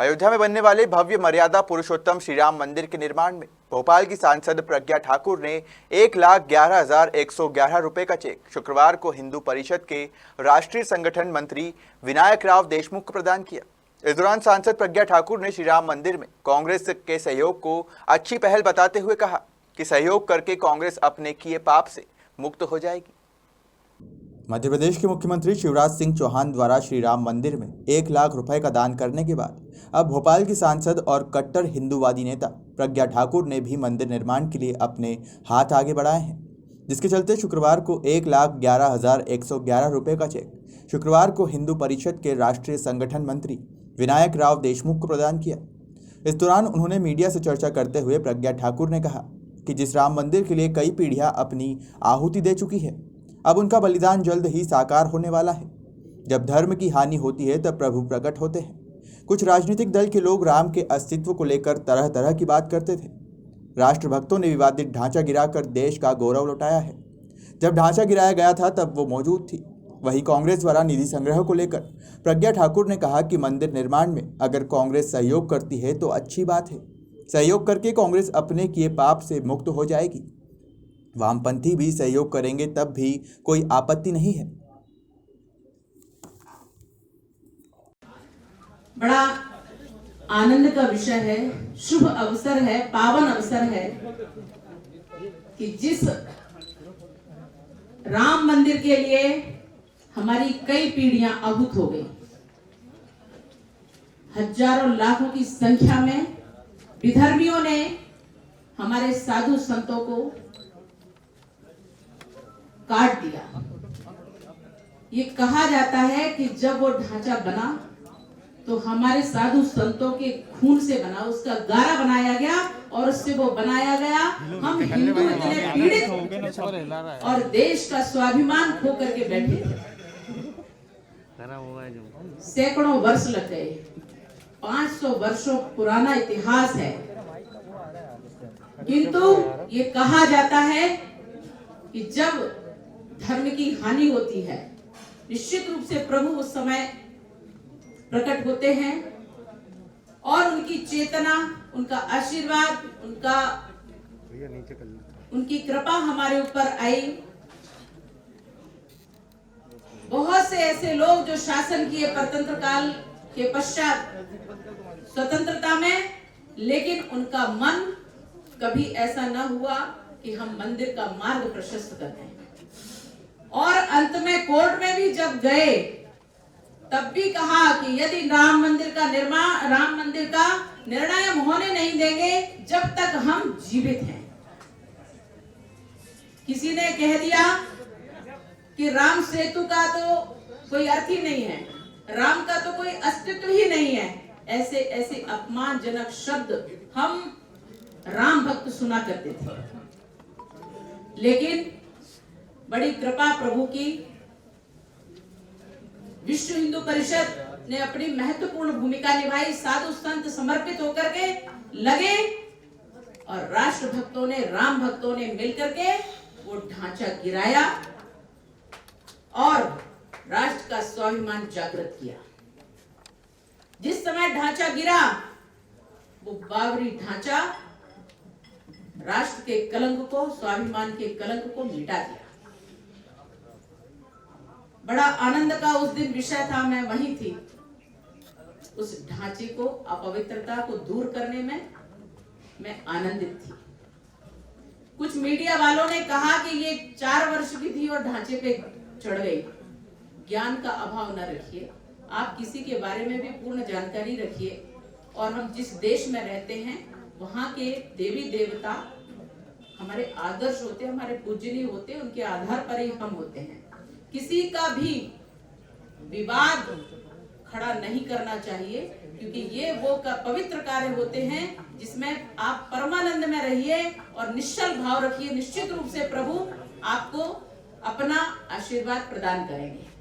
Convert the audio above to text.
अयोध्या में बनने वाले भव्य मर्यादा पुरुषोत्तम श्री राम मंदिर के निर्माण में भोपाल की सांसद प्रज्ञा ठाकुर ने 1,11,111 रुपए का चेक शुक्रवार को हिंदू परिषद के राष्ट्रीय संगठन मंत्री विनायक राव देशमुख को प्रदान किया। इस दौरान सांसद प्रज्ञा ठाकुर ने श्री राम मंदिर में कांग्रेस के सहयोग को अच्छी पहल बताते हुए कहा कि सहयोग करके कांग्रेस अपने किए पाप से मुक्त हो जाएगी। मध्य प्रदेश के मुख्यमंत्री शिवराज सिंह चौहान द्वारा श्री राम मंदिर में 1 लाख रुपए का दान करने के बाद अब भोपाल की सांसद और कट्टर हिंदूवादी नेता प्रज्ञा ठाकुर ने भी मंदिर निर्माण के लिए अपने हाथ आगे बढ़ाए हैं, जिसके चलते शुक्रवार को 1,11,111 रुपए का चेक शुक्रवार को हिंदू परिषद के राष्ट्रीय संगठन मंत्री विनायक राव देशमुख को प्रदान किया। इस दौरान उन्होंने मीडिया से चर्चा करते हुए प्रज्ञा ठाकुर ने कहा कि जिस राम मंदिर के लिए कई पीढ़ियां अपनी आहुति दे चुकी है, अब उनका बलिदान जल्द ही साकार होने वाला है। जब धर्म की हानि होती है तब प्रभु प्रकट होते हैं। कुछ राजनीतिक दल के लोग राम के अस्तित्व को लेकर तरह तरह की बात करते थे। राष्ट्रभक्तों ने विवादित ढांचा गिराकर देश का गौरव लौटाया है। जब ढांचा गिराया गया था तब वो मौजूद थी। वहीं कांग्रेस द्वारा निधि संग्रह को लेकर प्रज्ञा ठाकुर ने कहा कि मंदिर निर्माण में अगर कांग्रेस सहयोग करती है तो अच्छी बात है। सहयोग करके कांग्रेस अपने किए पाप से मुक्त हो जाएगी। वामपंथी भी सहयोग करेंगे तब भी कोई आपत्ति नहीं है। बड़ा आनंद का विषय है, शुभ अवसर है, पावन अवसर है कि जिस राम मंदिर के लिए हमारी कई पीढ़ियां आहूत हो गई, हजारों लाखों की संख्या में विधर्मियों ने हमारे साधु संतों को काट दिया। ये कहा जाता है कि जब वो ढांचा बना तो हमारे साधु संतों के खून से बना, उसका गारा बनाया गया और उससे वो बनाया गया। हम हिंदू इतने पीड़ित और देश का स्वाभिमान खो करके बैठे थे। सैकड़ों वर्ष लग गए, 500 वर्षों पुराना इतिहास है, किंतु ये कहा जाता है कि जब धर्म की हानि होती है निश्चित रूप से प्रभु उस समय प्रकट होते हैं और उनकी चेतना, उनका आशीर्वाद, उनकी कृपा हमारे ऊपर आई। बहुत से ऐसे लोग जो शासन किए परतंत्र काल के पश्चात स्वतंत्रता में, लेकिन उनका मन कभी ऐसा न हुआ कि हम मंदिर का मार्ग प्रशस्त करते हैं। और अंत में कोर्ट में भी जब गए तब भी कहा कि यदि राम मंदिर का निर्णय हम होने नहीं देंगे जब तक हम जीवित हैं। किसी ने कह दिया कि राम सेतु का तो कोई अर्थ ही नहीं है, राम का तो कोई अस्तित्व ही नहीं है। ऐसे ऐसे अपमानजनक शब्द हम राम भक्त सुना करते थे, लेकिन बड़ी कृपा प्रभु की, विश्व हिंदू परिषद ने अपनी महत्वपूर्ण भूमिका निभाई। साधु संत समर्पित होकर के लगे और राष्ट्र भक्तों ने, राम भक्तों ने मिलकर के वो ढांचा गिराया और राष्ट्र का स्वाभिमान जागृत किया। जिस समय ढांचा गिरा वो बाबरी ढांचा राष्ट्र के कलंक को, स्वाभिमान के कलंक को मिटा दिया। बड़ा आनंद का उस दिन विषय था, मैं वहीं थी। उस ढांचे को, अपवित्रता को दूर करने में मैं आनंदित थी। कुछ मीडिया वालों ने कहा कि ये 4 वर्ष की थी और ढांचे पे चढ़ गई। ज्ञान का अभाव न रखिए, आप किसी के बारे में भी पूर्ण जानकारी रखिए। और हम जिस देश में रहते हैं वहां के देवी देवता हमारे आदर्श होते, हमारे पूजनीय होते, उनके आधार पर ही हम होते हैं। किसी का भी विवाद खड़ा नहीं करना चाहिए, क्योंकि ये वो पवित्र कार्य होते हैं जिसमें आप परमानंद में रहिए और निश्चल भाव रखिए। निश्चित रूप से प्रभु आपको अपना आशीर्वाद प्रदान करेंगे।